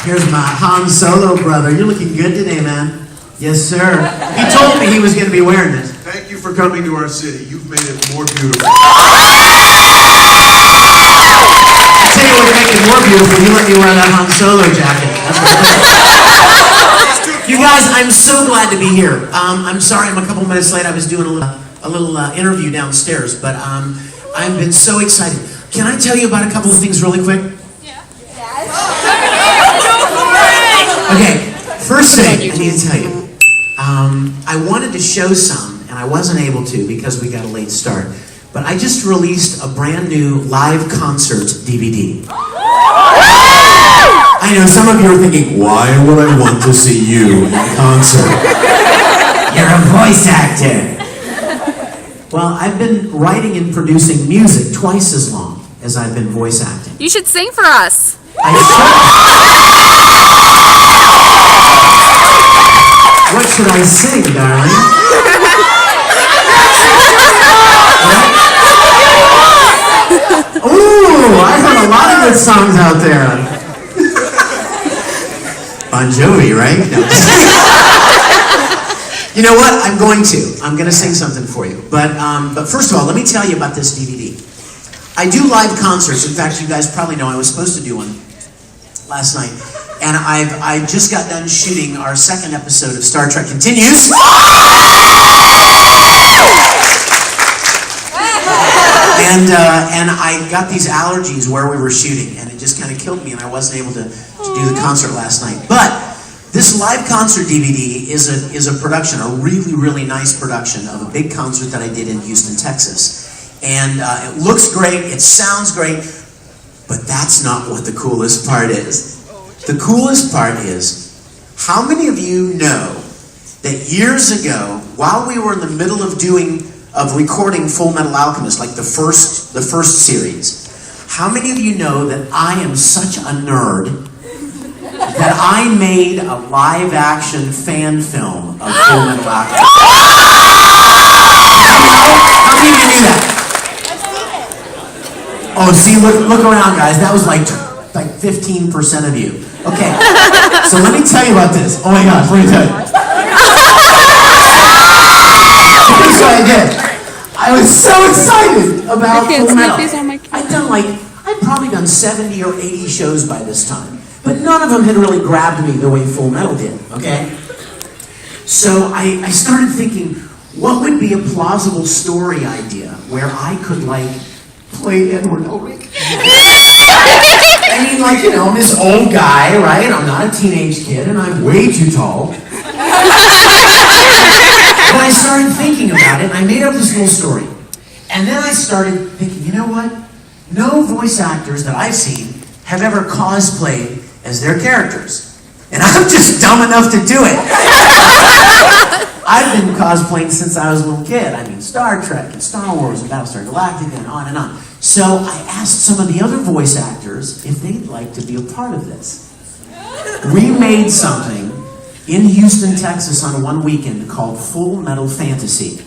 Here's my Han Solo brother. You're looking good today, man. Yes, sir. He told me he was going to be wearing this. Thank you for coming to our city. You've made it more beautiful. I'll tell you what would make it more beautiful. You let me wear that Han Solo jacket. That's what you guys, I'm so glad to be here. I'm sorry I'm a couple minutes late. I was doing a little interview downstairs, but I've been so excited. Can I tell you about a couple of things really quick? Yeah. Okay, first thing I need to tell you. I wanted to show some, and I wasn't able to because we got a late start. But I just released a brand new live concert DVD. I know some of you are thinking, why would I want to see you in a concert? You're a voice actor. Well, I've been writing and producing music twice as long as I've been voice acting. You should sing for us. What should I sing, darling? Ooh, I heard a lot of good songs out there. Bon Jovi, right? No. You know what? I'm going to sing something for you. But first of all, let me tell you about this DVD. I do live concerts. In fact, you guys probably know I was supposed to do one last night. And I just got done shooting our second episode of Star Trek Continues. And I got these allergies where we were shooting, and it just kind of killed me, and I wasn't able to do the concert last night. But this live concert DVD is a production, a really, really nice production of a big concert that I did in Houston, Texas. And it looks great, it sounds great, but that's not what the coolest part is. The coolest part is, how many of you know that years ago, while we were in the middle of recording Full Metal Alchemist, like the first series, how many of you know that I am such a nerd that I made a live-action fan film of Full Metal Alchemist? How many of you knew that? Oh, see, look around, guys. That was like 15% of you. Okay, so let me tell you about this. Oh my gosh, let me tell you. Here's what I did. I was so excited about Full Metal. I'd probably done 70 or 80 shows by this time, but none of them had really grabbed me the way Full Metal did, okay? So I started thinking, what would be a plausible story idea where I could, play Edward Ulrich? I mean, I'm this old guy, right? I'm not a teenage kid, and I'm way too tall. But I started thinking about it, and I made up this little story. And then I started thinking, you know what? No voice actors that I've seen have ever cosplayed as their characters. And I'm just dumb enough to do it. I've been cosplaying since I was a little kid. I mean, Star Trek and Star Wars and Battlestar Galactica and on and on. So I asked some of the other voice actors if they'd like to be a part of this. We made something in Houston, Texas on one weekend called Full Metal Fantasy.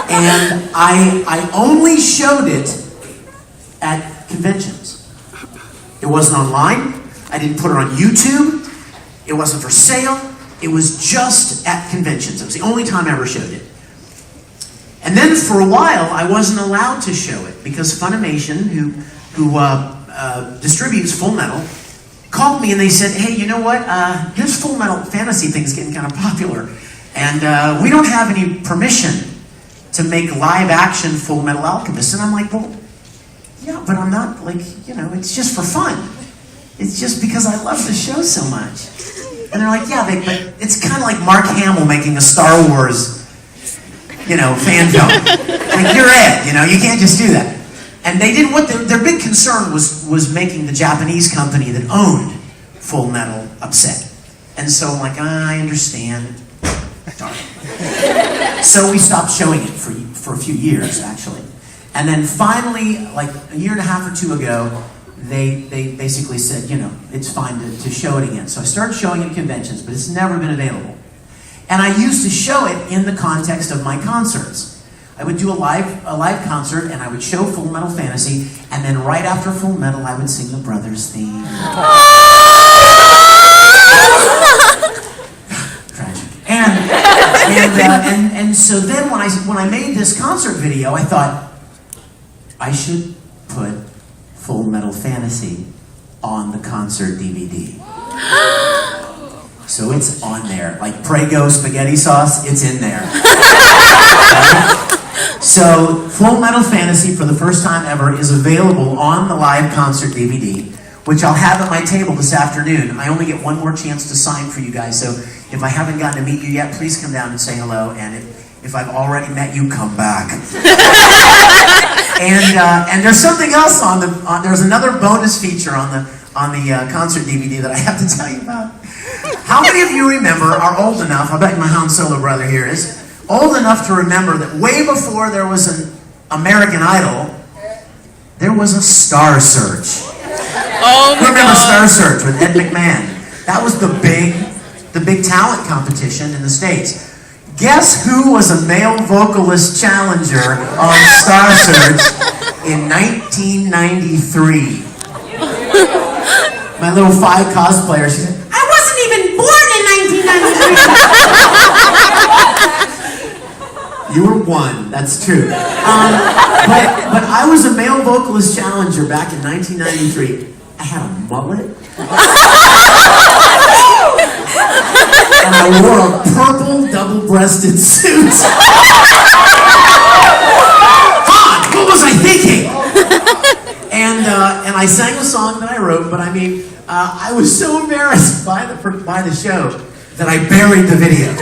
And I only showed it at conventions. It wasn't online. I didn't put it on YouTube. It wasn't for sale. It was just at conventions. It was the only time I ever showed it. And then for a while, I wasn't allowed to show it because Funimation, who distributes Full Metal, called me and they said, hey, you know what? This Full Metal Fantasy thing's getting kind of popular. And we don't have any permission to make live-action Full Metal Alchemist. And I'm like, well, yeah, but I'm not, it's just for fun. It's just because I love the show so much. And they're like, yeah, but it's kind of like Mark Hamill making a Star Wars, fan film. Like, you're it, you can't just do that. And they did their big concern was making the Japanese company that owned Full Metal upset. And so I'm like, I understand. Darn. So we stopped showing it for a few years, actually. And then finally, like a year and a half or two ago, they basically said, it's fine to show it again. So I started showing it at conventions, but it's never been available. And I used to show it in the context of my concerts. I would do a live concert, and I would show Full Metal Fantasy, and then right after Full Metal, I would sing the Brothers theme. Tragic. And so then when I made this concert video, I thought I should put Full Metal Fantasy on the concert DVD. So it's on there, like Prego spaghetti sauce, it's in there. So Full Metal Fantasy, for the first time ever, is available on the live concert DVD, which I'll have at my table this afternoon. I only get one more chance to sign for you guys, so if I haven't gotten to meet you yet, please come down and say hello, and if I've already met you, come back. And there's something else there's another bonus feature on the concert DVD that I have to tell you about. How many of you are old enough, I bet my Han Solo brother here is, old enough to remember that way before there was an American Idol, there was a Star Search. Oh my Remember God. Star Search with Ed McMahon? That was the big talent competition in the States. Guess who was a male vocalist challenger on Star Search in 1993? My little 5 cosplayer, she said, I wasn't even born in 1993. You were 1, that's true. But I was a male vocalist challenger back in 1993. I had a mullet. And I wore a purple double-breasted suit. Han, what was I thinking? And I sang a song that I wrote, but I mean, I was so embarrassed by the show that I buried the video.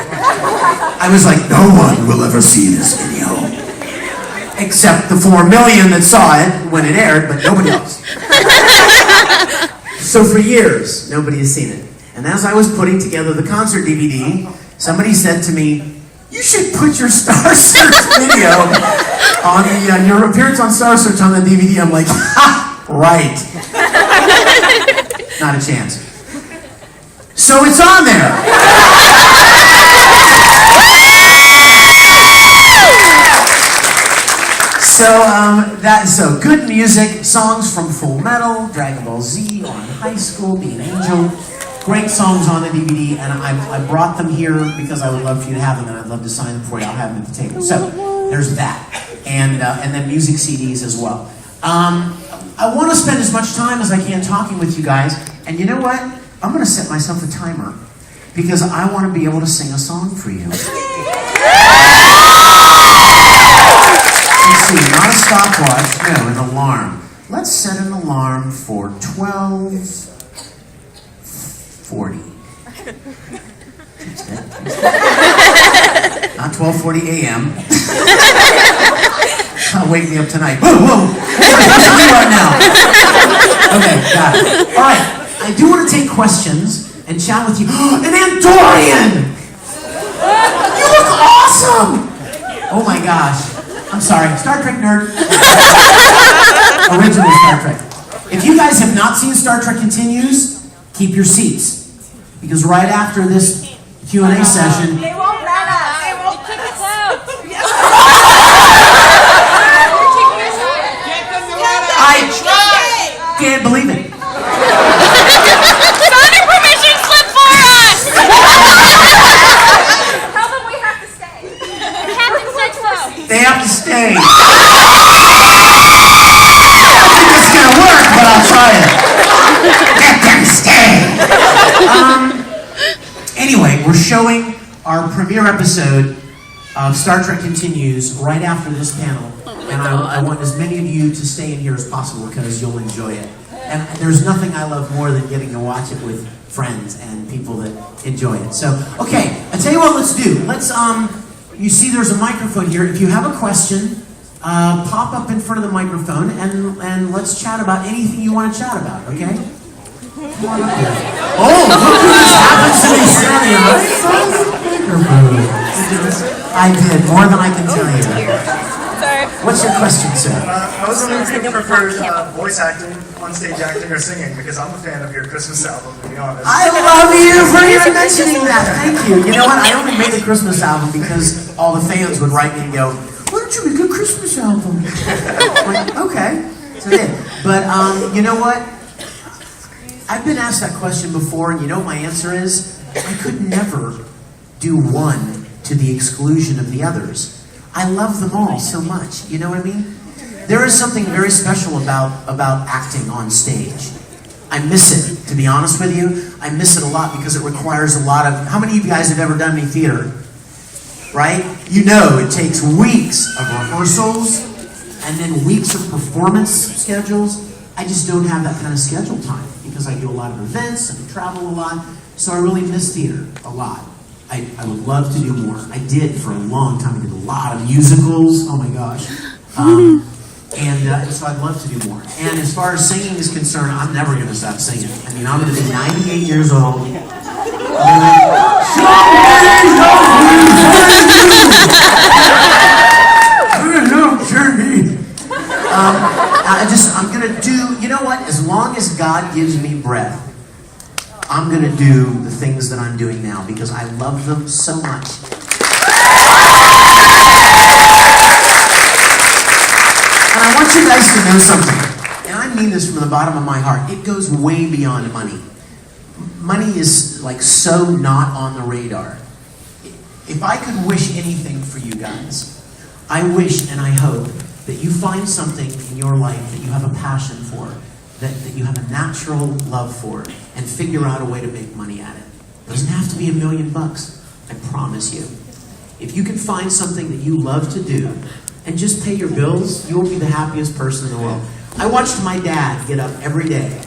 I was like, no one will ever see this video. Except the 4 million that saw it when it aired, but nobody else. So for years, nobody has seen it. And as I was putting together the concert DVD, somebody said to me, you should put your Star Search video on your appearance on Star Search on the DVD. I'm like, ha, right. Not a chance. So it's on there. So good music, songs from Full Metal, Dragon Ball Z, on High School, Be an Angel. Great songs on the DVD, and I brought them here because I would love for you to have them, and I'd love to sign them for you. I'll have them at the table. So there's that, and then music CDs as well. I want to spend as much time as I can talking with you guys, and you know what? I'm going to set myself a timer because I want to be able to sing a song for you. Let's see, not a stopwatch, no, an alarm. Let's set an alarm for 12:40. Not 12:40 a.m. Wake me up tonight. Whoa, whoa! What's on right now? Okay, got it. All right, I do want to take questions and chat with you. An Andorian! You look awesome! Oh my gosh. I'm sorry, Star Trek nerd. Original Star Trek. If you guys have not seen Star Trek Continues, keep your seats. Because right after this Q&A session... They won't let us. They won't kick us out. I can't believe it. Signing permission slip for us! Tell them we have to stay. The captain said so. They have to stay. I don't think it's going to work, but I'll try it. Let them stay. Anyway, we're showing our premiere episode of Star Trek Continues right after this panel. And I want as many of you to stay in here as possible because you'll enjoy it. And there's nothing I love more than getting to watch it with friends and people that enjoy it. So, okay, I tell you what let's do. Let's, you see there's a microphone here. If you have a question, pop up in front of the microphone and let's chat about anything you want to chat about, okay? Come on up here. Oh, look who just happens to be standing right in front of the microphone. I did, more than I can tell you. Sorry. What's your question, sir? I was wondering if you preferred voice acting, on-stage acting, or singing, because I'm a fan of your Christmas album, to be honest. I love you for even mentioning that. Thank you. You know what? I only made the Christmas album because all the fans would write me and go, what don't you make a Christmas album? I'm like, okay. So I did. But you know what? I've been asked that question before, and you know what my answer is? I could never do one to the exclusion of the others. I love them all so much. You know what I mean? There is something very special about acting on stage. I miss it, to be honest with you. I miss it a lot because it requires a lot of... How many of you guys have ever done any theater? Right? You know it takes weeks of rehearsals and then weeks of performance schedules. I just don't have that kind of schedule time because I do a lot of events and I travel a lot. So I really miss theater a lot. I would love to do more. I did for a long time. I did a lot of musicals. Oh my gosh. And so I'd love to do more. And as far as singing is concerned, I'm never going to stop singing. I mean, I'm going to be 98 years old. I'm going to do, you know what? As long as God gives me breath, I'm going to do the things that I'm doing now because I love them so much. And I want you guys to know something. And I mean this from the bottom of my heart. It goes way beyond money. Money is like so not on the radar. If I could wish anything for you guys, I wish and I hope that you find something in your life that you have a passion for, that you have a natural love for, and figure out a way to make money at it. It doesn't have to be $1 million, I promise you. If you can find something that you love to do, and just pay your bills, you will be the happiest person in the world. I watched my dad get up every day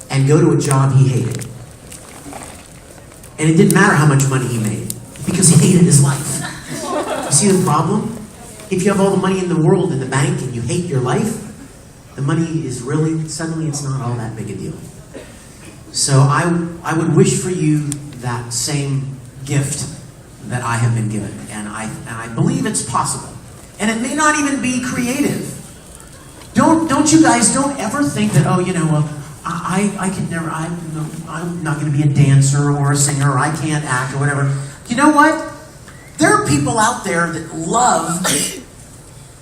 and go to a job he hated. And it didn't matter how much money he made, because he hated his life. You see the problem? If you have all the money in the world in the bank and you hate your life, the money is really, suddenly it's not all that big a deal. So I would wish for you that same gift that I have been given. And I believe it's possible. And it may not even be creative. Don't you guys, don't ever think that, oh, you know, I could never, I'm not going to be a dancer or a singer, or I can't act or whatever. You know what? There are people out there that love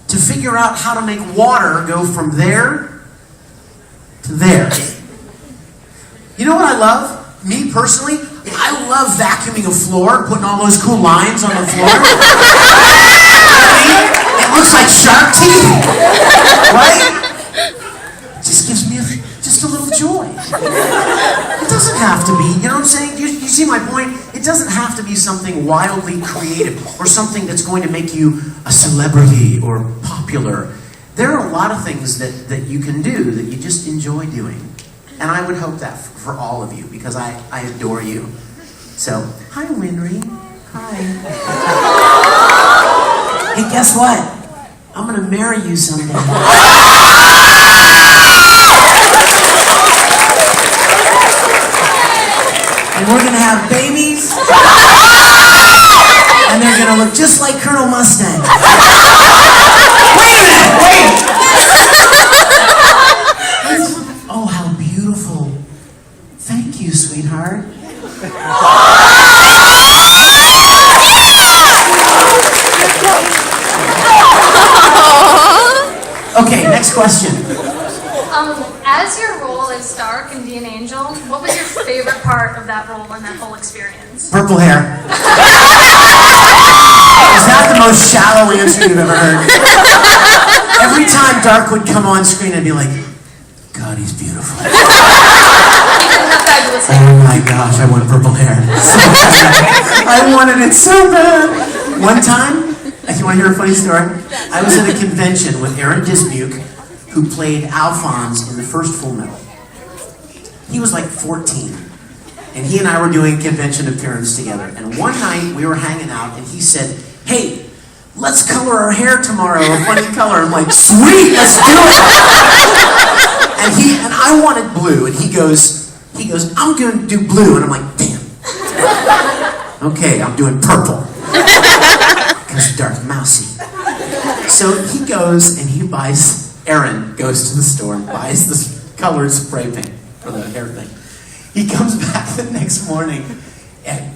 to figure out how to make water go from there to there. You know what I love? Me personally, I love vacuuming a floor, putting all those cool lines on the floor. It looks like shark teeth, right? It just gives me just a little joy. It doesn't have to be, you know what I'm saying? You see my point? It doesn't have to be something wildly creative or something that's going to make you a celebrity or popular. There are a lot of things that you can do that you just enjoy doing. And I would hope that for all of you, because I adore you. So, hi, Winry. Hi. Hey, guess what? I'm going to marry you someday. And we're going to have babies. And they're going to look just like Colonel Mustang. Wait a minute, wait! Oh, how beautiful. Thank you, sweetheart. Okay, next question. As your role as Dark in Being Angel, what was your favorite part of that role and that whole experience? Purple hair. Is that the most shallow answer you've ever heard? Every time Dark would come on screen, I'd be like, God, he's beautiful. Oh my gosh, I want purple hair. So bad. I wanted it so bad. One time, you want to hear a funny story? I was at a convention with Aaron Dismuke, who played Alphonse in the first Full Metal. He was like 14. And he and I were doing a convention appearance together. And one night, we were hanging out, and he said, hey, let's color our hair tomorrow a funny color. I'm like, sweet, let's do it. And I wanted blue, and he goes, I'm going to do blue. And I'm like, damn. Okay, I'm doing purple. Because Dark Mousy. So he goes and he buys, Aaron goes to the store and buys this colored spray paint for the hair thing. He comes back the next morning, and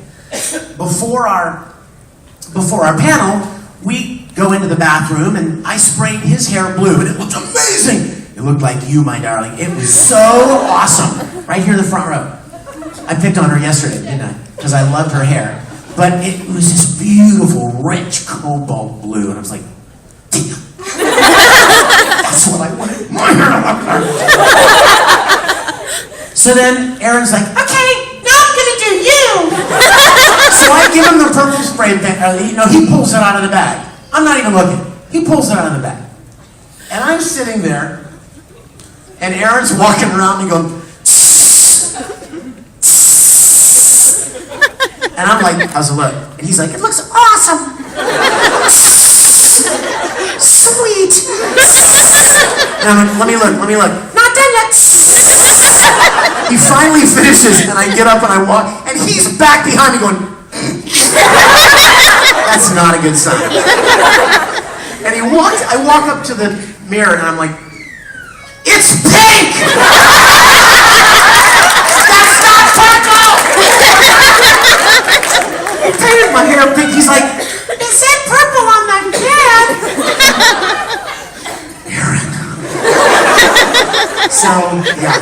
before our panel, we go into the bathroom, and I sprayed his hair blue, and it looked amazing. It looked like you, my darling. It was so awesome. Right here in the front row. I picked on her yesterday, didn't I? Because I loved her hair. But it was this beautiful, rich cobalt blue, and I was like, damn. That's what I wanted. My hair to look like. So then Aaron's like, okay, now I'm gonna do you. So I give him the purple spray paint. He pulls it out of the bag. I'm not even looking. He pulls it out of the bag. And I'm sitting there, and Aaron's walking around me going, tss, tss. And I'm like, how's it look? And he's like, it looks awesome. Sweet. And I'm like, let me look. Not done yet. He finally finishes, and I get up and I walk, and he's back behind me going, that's not a good sign. And I walk up to the mirror, and I'm like, it's pink! That's not purple! He painted my hair pink. He's like, it said purple on that can. Aaron. So, yeah.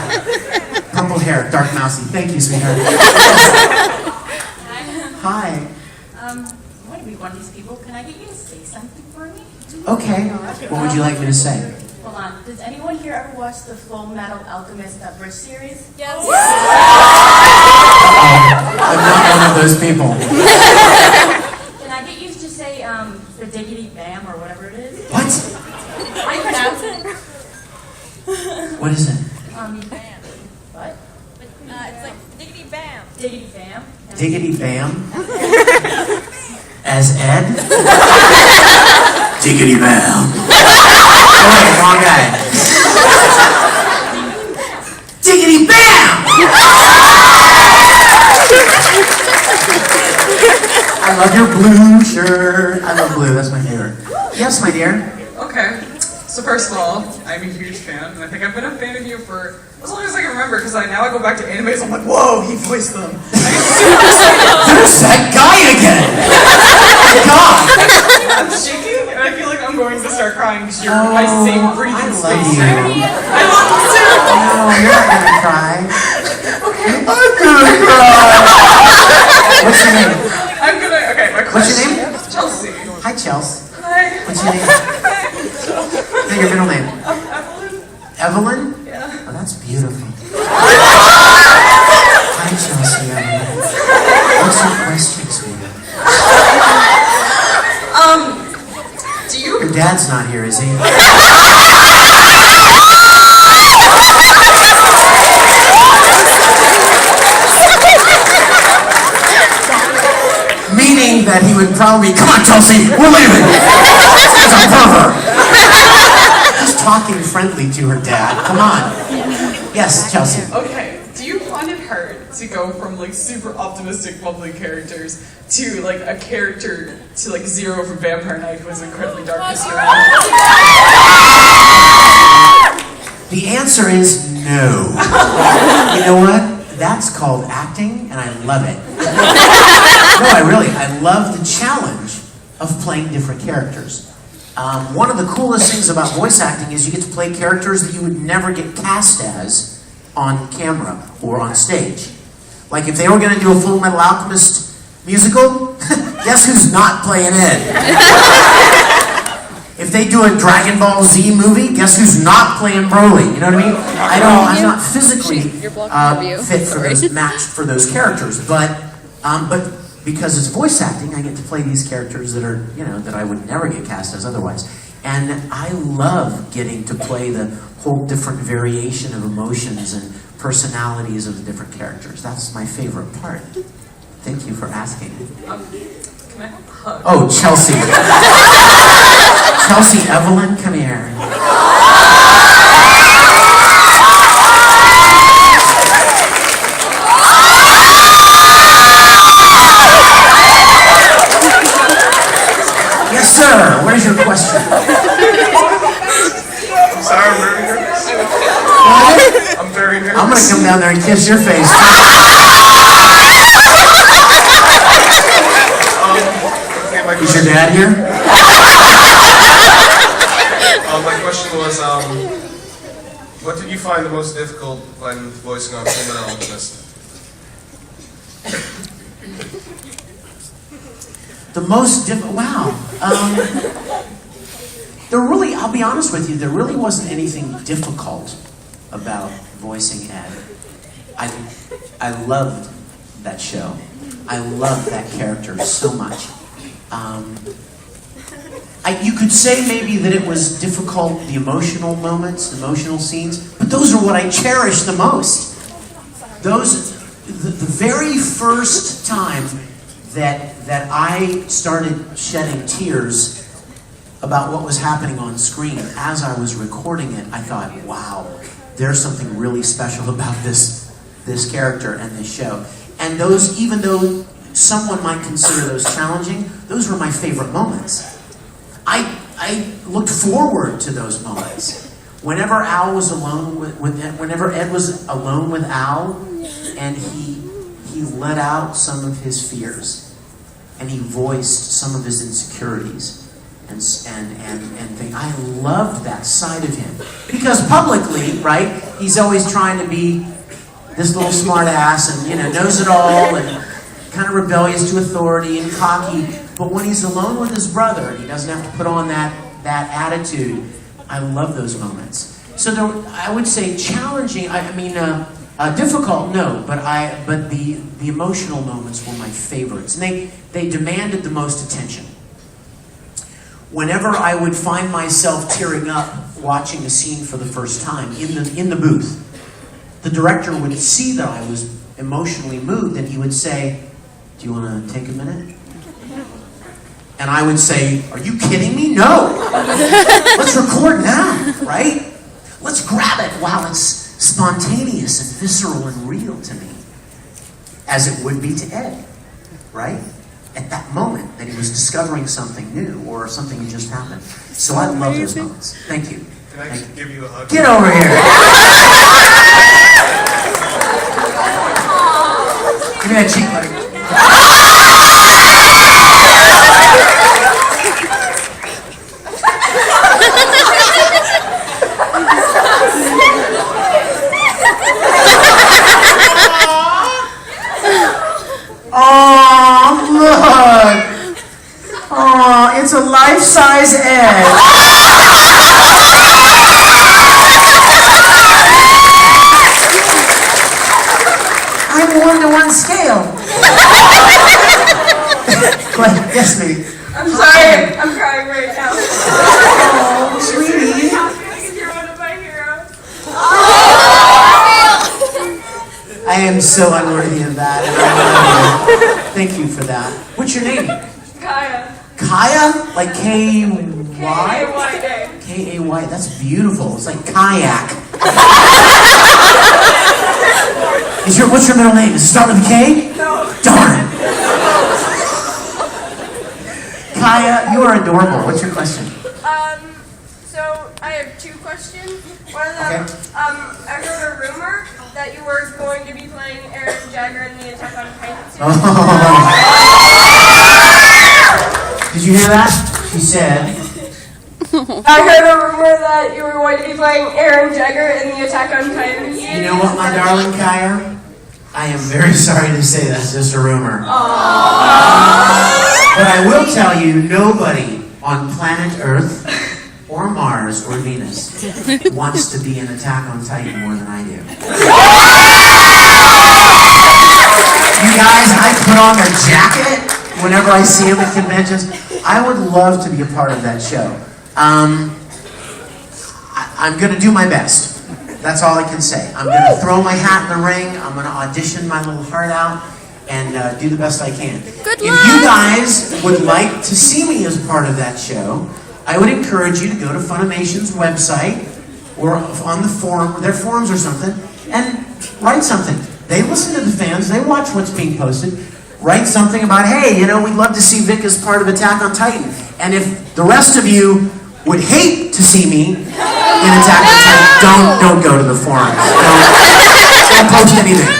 Purple hair, dark mousy. Thank you, sweetheart. Hi. I want to be one of these people. Can I get you to say something for me? Okay. What would you like me to say? Hold on. Does anyone here ever watch the Full Metal Alchemist Bridge series? Yes. I'm not one of those people. Can I get you to say the diggity bam or whatever it is? What? I pronounce it. What is it? Bam. What? It's like diggity bam. Diggity bam. Diggity bam? As Ed? Diggity bam. Oh wait, wrong guy. Diggity bam! I love your blue shirt. I love blue, that's my favorite. Yes, my dear. Okay, so first of all, I'm a huge fan, and I think I've been a fan of you for as long as I can remember, because now I go back to animes, I'm like, whoa, he voiced them. There's that guy again! God! I'm shaking, and I feel like I'm going to start crying because you're my same breathing I love space. you. I love you too! No, you're not gonna cry. Okay. I'm gonna cry! What's your name? I'm gonna, okay, my What's question. your name? Chelsea. Hi, Chelsea. Hi. What's your name? Say your middle name. Evelyn. Evelyn? Yeah. Oh, that's beautiful. Hi, Chelsea, Evelyn. What's your question, sweetie? Do you? Your dad's not here, is he? Meaning that he would probably, come on, Chelsea, we're leaving. He's a pervert. Just talking friendly to her dad. Come on. Yes, Chelsea. Okay, do you find it hard to go from like super optimistic, bubbly characters to like a character to like Zero from Vampire Knight who has incredibly dark history? The answer is no. You know what? That's called acting, and I love it. No, I love the challenge of playing different characters. One of the coolest things about voice acting is you get to play characters that you would never get cast as on camera or on stage. Like if they were going to do a Full Metal Alchemist musical, guess who's not playing Ed? If they do a Dragon Ball Z movie, guess who's not playing Broly? You know what I mean? I'm not physically fit for those, matched for those characters, but because it's voice acting, I get to play these characters that are, that I would never get cast as otherwise. And I love getting to play the whole different variation of emotions and personalities of the different characters. That's my favorite part. Thank you for asking. Can I have a hug? Oh, Chelsea. Chelsea Evelyn, come here. Yes, sir. What is your question? I'm sorry, I'm very nervous. What? I'm very nervous. I'm gonna come down there and kiss your face. Is your dad here? was, what did you find the most difficult when voicing on Full Metal Alchemist? The most wow. There really, I'll be honest with you, there really wasn't anything difficult about voicing Ed. I loved that show. I loved that character so much. You could say maybe that it was difficult, the emotional moments, the emotional scenes, but those are what I cherish the most. Those, the very first time that I started shedding tears about what was happening on screen as I was recording it, I thought, wow, there's something really special about this character and this show. And those, even though someone might consider those challenging, those were my favorite moments. I looked forward to those moments. Whenever Al was alone whenever Ed was alone with Al, and he let out some of his fears, and he voiced some of his insecurities, and things. I loved that side of him because publicly, right? He's always trying to be this little smart ass and knows it all and kind of rebellious to authority and cocky. But when he's alone with his brother and he doesn't have to put on that attitude, I love those moments. So I would say challenging. Difficult, no, but the emotional moments were my favorites, and they demanded the most attention. Whenever I would find myself tearing up watching a scene for the first time in the booth, the director would see that I was emotionally moved, and he would say, "Do you want to take a minute?" And I would say, "Are you kidding me? No! Let's record now, right? Let's grab it while it's spontaneous and visceral and real to me, as it would be to Ed, right? At that moment that he was discovering something new or something had just happened." So I love those moments. Thank you. Can I give you a hug? Get over here. Give me that cheek, buddy. Oh, look. Oh, it's a life-size Ed. I'm 1-to-1 scale. Go ahead. Yes, baby. I'm sorry, I'm crying right now. Oh, sweetie. You're one of my heroes. I am so unworthy of that. And I love you. Thank you for that. What's your name? Kaya. Kaya? Like K-Y? K-A-Y-A. K-A-Y. That's beautiful. It's like kayak. What's your middle name? Does it start with a K? No. Darn. Kaya, you are adorable. What's your question? So I have two questions. One of them, I heard a rumor that you were going to be playing Eren Jagger in the Attack on Titan series. Oh. Did you hear that? She said. I heard a rumor that you were going to be playing Eren Jagger in the Attack on Titan series. You know what, my darling Kaya? I am very sorry to say that's just a rumor. But I will tell you, nobody on planet Earth or Mars or Venus wants to be in Attack on Titan more than I do. You guys, I put on the jacket whenever I see him at conventions. I would love to be a part of that show. I'm going to do my best. That's all I can say. I'm going to throw my hat in the ring. I'm going to audition my little heart out and do the best I can. If you guys would like to see me as part of that show, I would encourage you to go to Funimation's website or on the forum, their forums or something, and write something. They listen to the fans. They watch what's being posted. Write something about, hey, we'd love to see Vic as part of Attack on Titan. And if the rest of you would hate to see me in Attack on Titan, don't go to the forums. Don't post anything.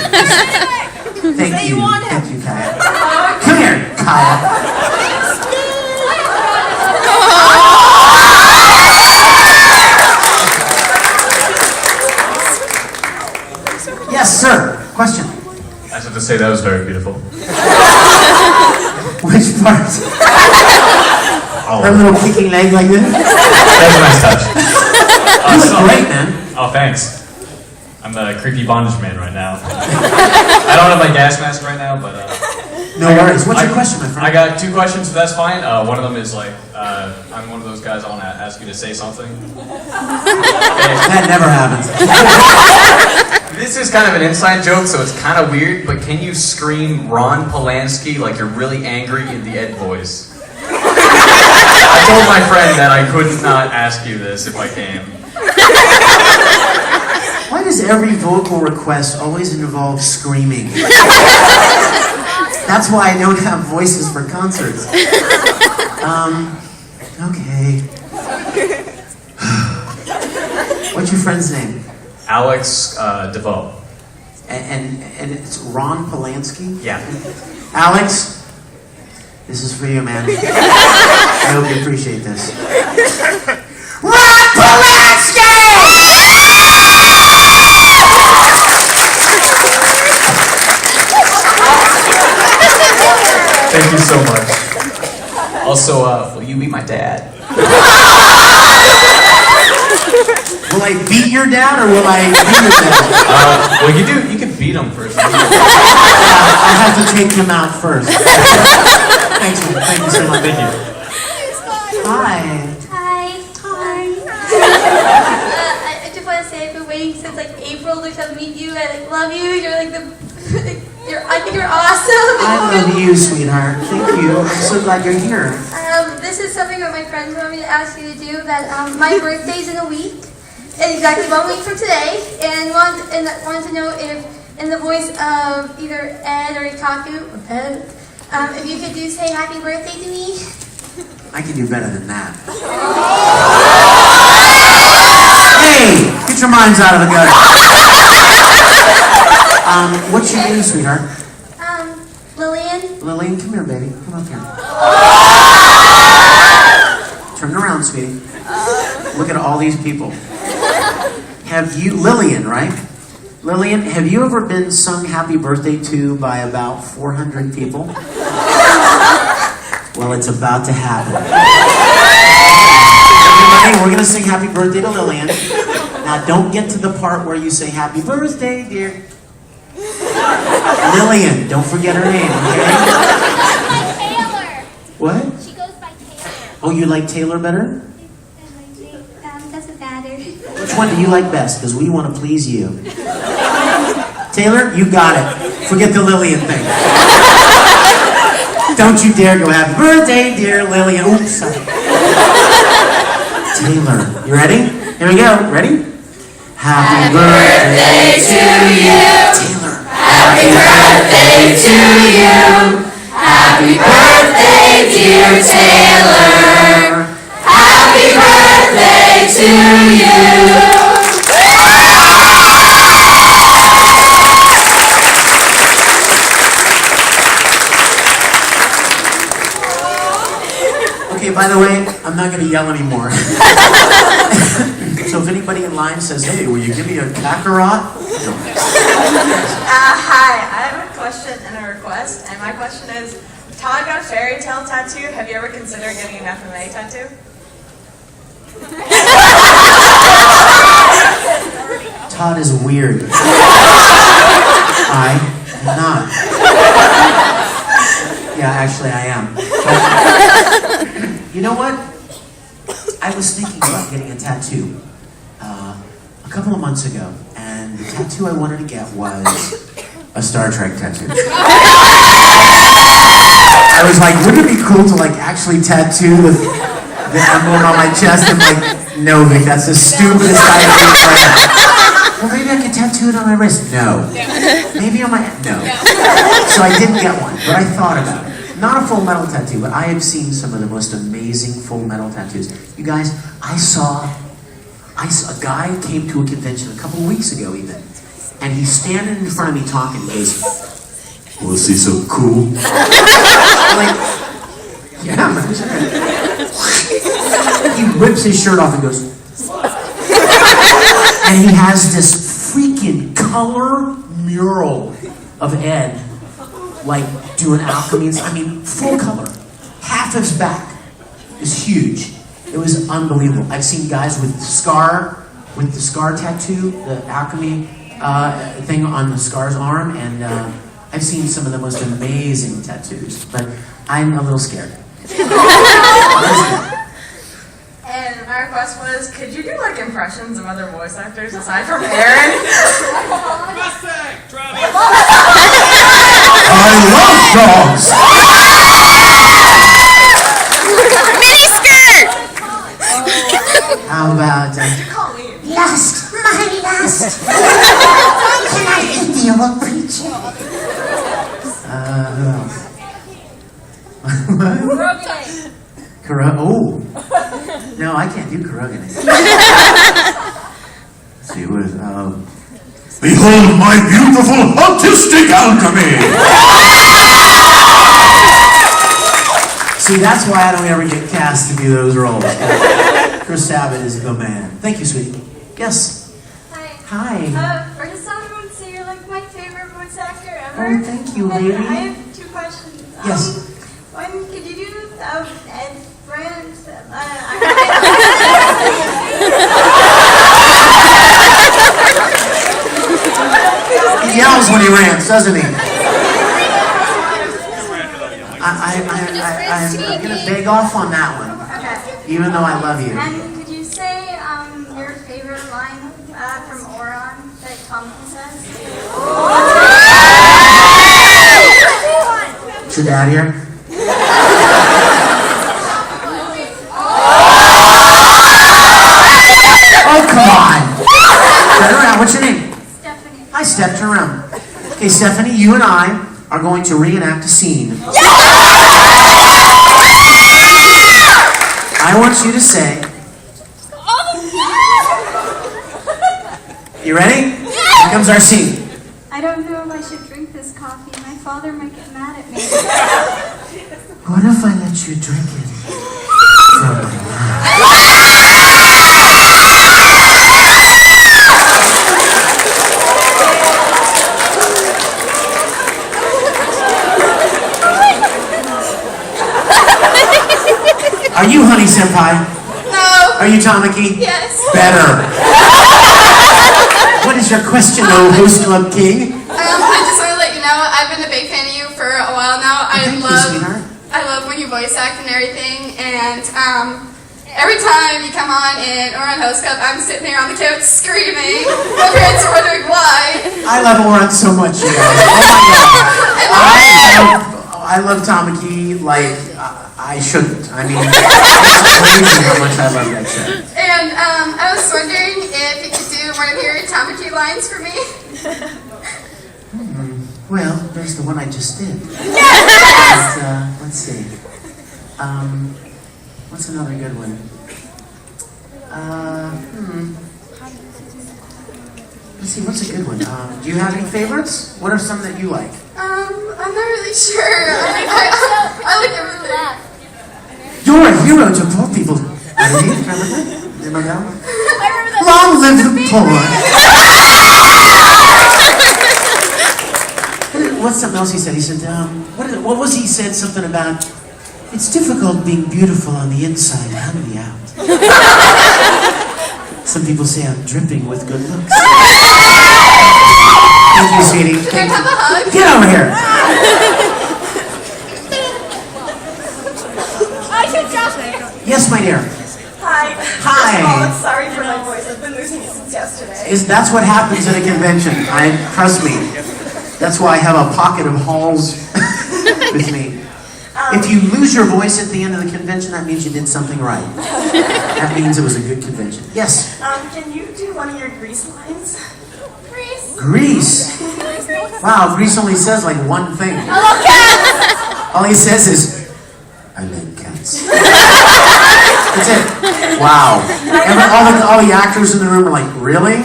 Thank you. Thank you, Kaya. Come here, Kaya. sir, question. I just have to say that was very beautiful. Which part? That little kicking leg like this? That was a nice touch. You look great, man. Oh, thanks. I'm the creepy bondage man right now. I don't have my gas mask right now, but no worries. What's your question, my friend? I got 2 questions, so that's fine. One of them is like, I'm one of those guys I want to ask you to say something. That never happens. This is kind of an inside joke, so it's kind of weird, but can you scream Ron Polanski like you're really angry in the Ed voice? I told my friend that I could not ask you this if I can. Why does every vocal request always involve screaming? That's why I don't have voices for concerts. Okay. What's your friend's name? Alex DeVoe. And it's Ron Polanski? Yeah. Alex, this is for you, man. I hope you appreciate this. Ron Polanski! Thank you so much. Also, will you meet my dad? Will I beat your dad or will I beat your dad? Well, you can beat him first. I have to take him out first. Thanks, man. Thank you so much. Thank you. Hi. Hi. I just want to say I've been waiting since like April to come meet you. I like love you. You're like the, I think you're awesome. I love you, sweetheart. Thank you. I'm so glad you're here. This is something that my friends want me to ask you to do. That my birthday's in a week, in exactly 1 week from today, and wanted to know if, in the voice of either Ed or Ikaku, or Ed, if you could say happy birthday to me. I can do better than that. Hey, get your minds out of the gutter. What's your name, sweetheart? Lillian. Lillian, come here, baby. Come up here. Turn around, sweetie. Look at all these people. Have you, Lillian, right? Lillian, have you ever been sung happy birthday to by about 400 people? Well, it's about to happen. Everybody, we're going to sing happy birthday to Lillian. Now, don't get to the part where you say happy birthday, dear. Lillian, don't forget her name, okay? Taylor. What? She goes by Taylor. Oh, you like Taylor better? Doesn't matter. Which one do you like best? Because we want to please you. Taylor, you got it. Forget the Lillian thing. Don't you dare go happy birthday, dear Lillian. Oops, sorry. Taylor, you ready? Here we go. Ready? Happy birthday to you. Taylor. Happy birthday to you. Happy birthday, dear Taylor. Happy birthday to you. Okay, by the way, I'm not going to yell anymore. So if anybody in line says, hey, will you give me a Kakarot? No. Hi, I have a question and a request, and my question is, Todd got a fairy tale tattoo. Have you ever considered getting an FMA tattoo? Todd is weird. I am not. Yeah, actually I am. But, you know what? I was thinking about getting a tattoo a couple of months ago, and the tattoo I wanted to get was a Star Trek tattoo. I was like, wouldn't it be cool to like actually tattoo the emblem on my chest? I'm like, no, Vic, that's the stupidest idea ever. Well, maybe I could tattoo it on my wrist. No. Maybe on my no. So I didn't get one, but I thought about it. Not a Full Metal tattoo, but I have seen some of the most amazing Full Metal tattoos. You guys, I saw a guy came to a convention a couple of weeks ago even, and he's standing in front of me talking. He goes, "Want to see something cool?" I'm like, yeah, man. He whips his shirt off and goes, and he has this freaking color mural of Ed, like doing alchemy. I mean, full color. Half his back is huge. It was unbelievable. I've seen guys with the scar tattoo, the alchemy thing on the scar's arm, and I've seen some of the most amazing tattoos. But I'm a little scared. And my request was, could you do like impressions of other voice actors aside from Aaron? I love dogs! Mini skirt! How about Lust, my lust. Can I eat the old preacher? who else? Oh. No, I can't do Kurogan. See, what is, behold my beautiful autistic alchemy! See, that's why I don't ever get cast to do those roles. Chris Sabat is the man. Thank you, sweetie. Yes? Hi. Hi. First, I want to say you're like my favorite voice actor ever. Oh, thank you, And lady. I have two questions. Yes. One, could you do Ed Brand? He yells when he rants, doesn't he? I'm going to beg off on that one, even though I love you. And could you say your favorite line from Oron that Thompson says? Is your dad here? Oh, come on! Turn around, what's your name? Stephanie. Hi, Steph, turn around. Okay, Stephanie, you and I are going to reenact a scene. I want you to say... You ready? Here comes our scene. I don't know if I should drink this coffee. My father might get mad at me. What if I let you drink it from my mouth? Are you Honey Senpai? No. Are you Tamaki? Yes. Better. What is your question, oh host club king? I just want to let you know I've been a big fan of you for a while now. Thank you, sweetheart. I love when you voice act and everything, and every time you come on in Oran Host Cup, I'm sitting there on the couch screaming. My parents are wondering why. I love Oran so much, you guys. Oh my God. I love Tamaki like I shouldn't. I mean, it's crazy how much I love that show. And I was wondering if you could do one of your Tamaki lines for me. Well, there's the one I just did. But, let's see. What's another good one? Let's see, what's a good one? Do you have any favorites? What are some that you like? I'm not really sure. I like everything. You're a hero to poor people. Ready? Remember that? Long live the poor. What's something else he said? He said, what was he said? Something about, it's difficult being beautiful on the inside and the out. Some people say I'm dripping with good looks. Thank you, sweetie. Can I have a hug? Get over here. Yes, my dear. Hi. Hi. First of all, I'm sorry for my voice. I've been losing it since yesterday. That's what happens at a convention. Trust me. That's why I have a pocket of halls with me. If you lose your voice at the end of the convention, that means you did something right. That means it was a good convention. Yes? Can you do one of your Grease lines? Grease? Wow, Grease only says like one thing. All he says is, I like cats. That's it. Wow. All the actors in the room are like, really?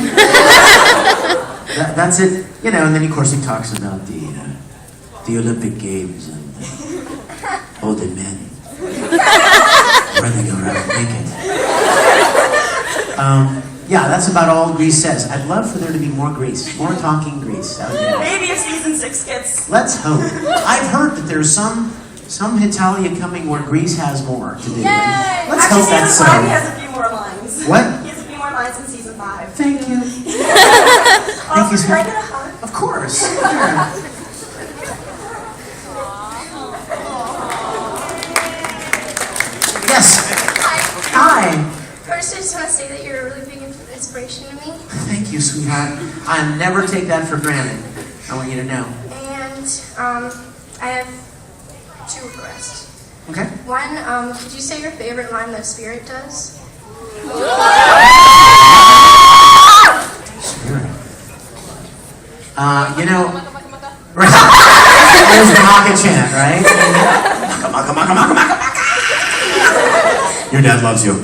That's it. You know, and then of course he talks about the Olympic Games and older men where they go around naked. Yeah, that's about all Grease says. I'd love for there to be more Grease, more talking Grease. That would be nice. Maybe if season 6 gets. Let's hope. I've heard that there's some Italia coming where Grease has more to do. Yay! Let's Actually, hope that's season so. 5 he has a few more lines. What? He has a few more lines in season 5. Thank you. Thank you, Can I sweetie. get a hug? Of course. Sure. Yes. Hi. First, I just want to say that you're a really big inspiration to me. Thank you, sweetheart. I never take that for granted. I want you to know. And I have 2 requests. Okay. One, could you say your favorite line that Spirit does? Spirit. You know, there's the Maka chant, right? Maka, maka, maka, maka, maka. Your dad loves you.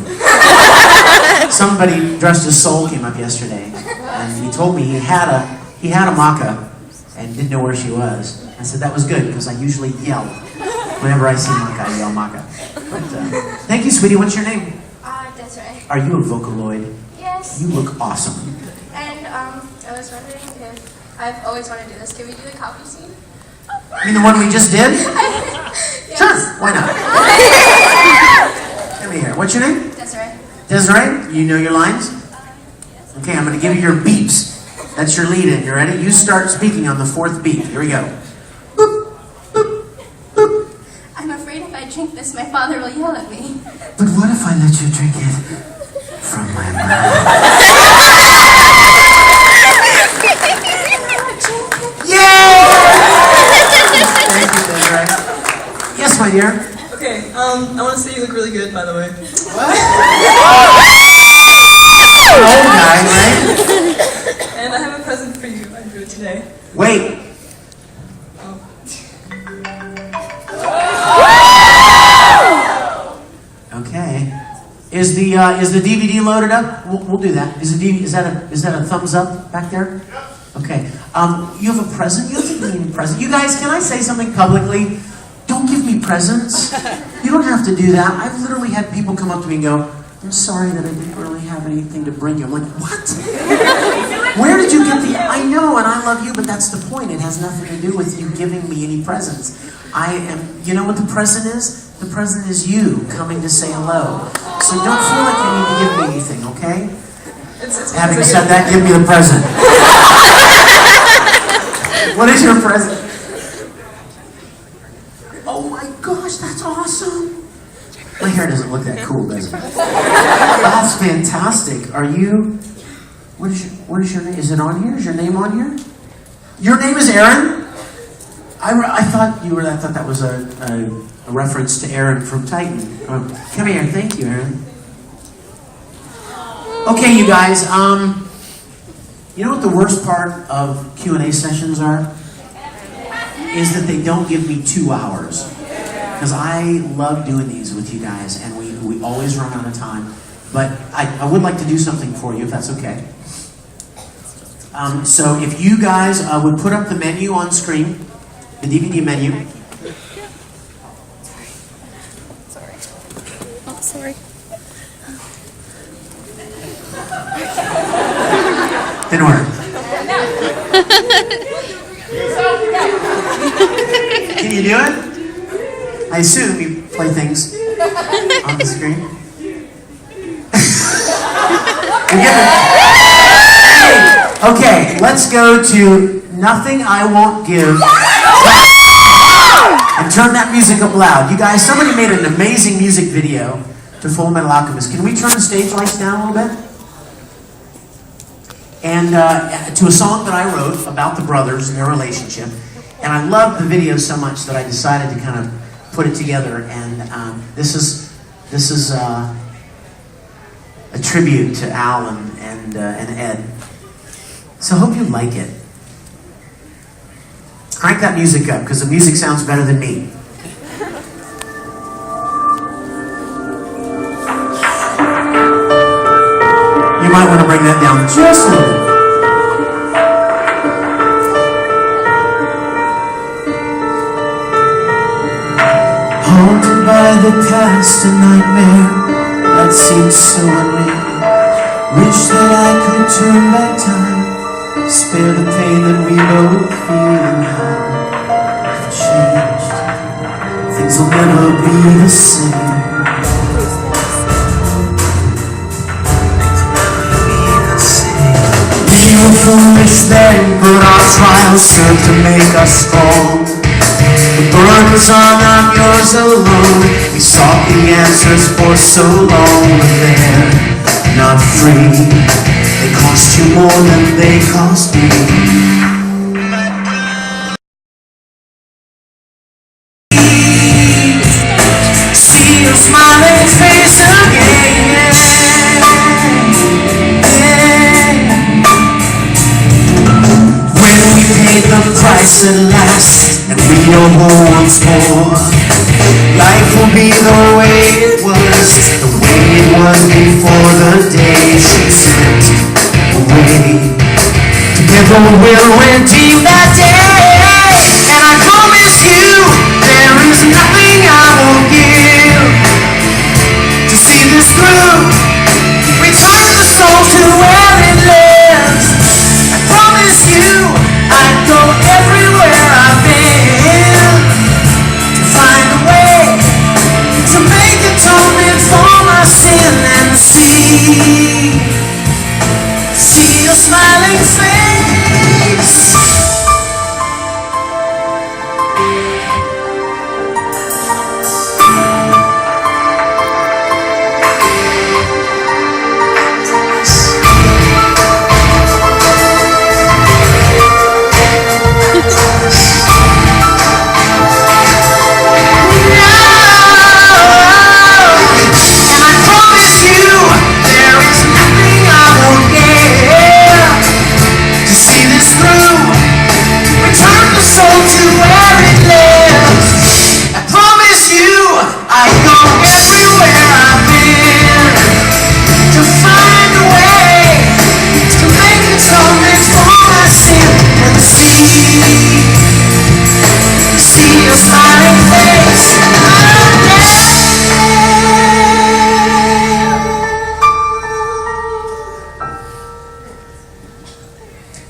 Somebody dressed as Soul came up yesterday, and he told me he had a Maka and didn't know where she was. I said that was good because I usually yell whenever I see Maka. I yell Maka. But thank you, sweetie. What's your name? That's right. Are you a Vocaloid? Yes. You look awesome. And I was wondering if I've always wanted to do this. Can we do the coffee scene? You mean the one we just did? Yes. Sure. Why not? Come here. What's your name? Desiree. Desiree, you know your lines? Okay, I'm going to give you your beeps. That's your lead-in. You ready? You start speaking on the 4th beep. Here we go. Boop, boop, boop. I'm afraid if I drink this, my father will yell at me. But what if I let you drink it from my mouth? Yay! Thank you, Desiree. Yes, my dear. Okay, I want to say you look really good, by the way. What? Old guy, right? And I have a present for you. I drew it today. Wait. Okay. Is the DVD loaded up? We'll do that. Is that a thumbs up back there? Okay. You have a present? You have to give me a present. You guys, can I say something publicly? Don't give me presents. You don't have to do that. I've literally had people come up to me and go, I'm sorry that I didn't really have anything to bring you. I'm like, what? Where did you get the... I know, and I love you, but that's the point. It has nothing to do with you giving me any presents. You know what the present is? The present is you coming to say hello. So don't feel like you need to give me anything, okay? Having said that, give me the present. What is your present? Oh my gosh, that's awesome. My hair doesn't look that cool, does it? That's fantastic. Are you... What is your name? Is it on here? Is your name on here? Your name is Aaron? I thought that was a reference to Aaron from Titan. Come here. Thank you, Aaron. Okay, you guys. You know what the worst part of Q&A sessions are? Is that they don't give me 2 hours. Because I love doing these with you guys, and we always run out of time. But I would like to do something for you, if that's okay. So if you guys would put up the menu on screen, the DVD menu. Sorry. Oh, sorry. Didn't work. Can you do it? I assume you play things on the screen. Okay, let's go to Nothing I Won't Give. And turn that music up loud. You guys, somebody made an amazing music video to Full Metal Alchemist. Can we turn the stage lights down a little bit? And to a song that I wrote about the brothers and their relationship. And I loved the video so much that I decided to kind of put it together. And this is a tribute to Al and Ed. So I hope you like it. Crank that music up, because the music sounds better than me. You might want to bring that down just a little bit. Haunted by the past, a nightmare that seems so unreal. Wish that I could turn back time, spare the pain that we both feel and how I've changed. Things will never be the same. We were foolish then, but our trials served to make us strong. The burdens are not yours alone. We sought the answers for so long, but they're not free. They cost you more than they cost me. See your smiling face again. When we paid the price at last, and we are whole once more, life will be the way it was, the way it was before the day she slipped away. Together we'll redeem that day, and I promise you there is nothing I won't give to see this through. Return the soul to where it lives. I promise you I'd go everywhere I've been to find a way to make atonement for my sin and see your smiling face.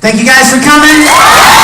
Thank you guys for coming.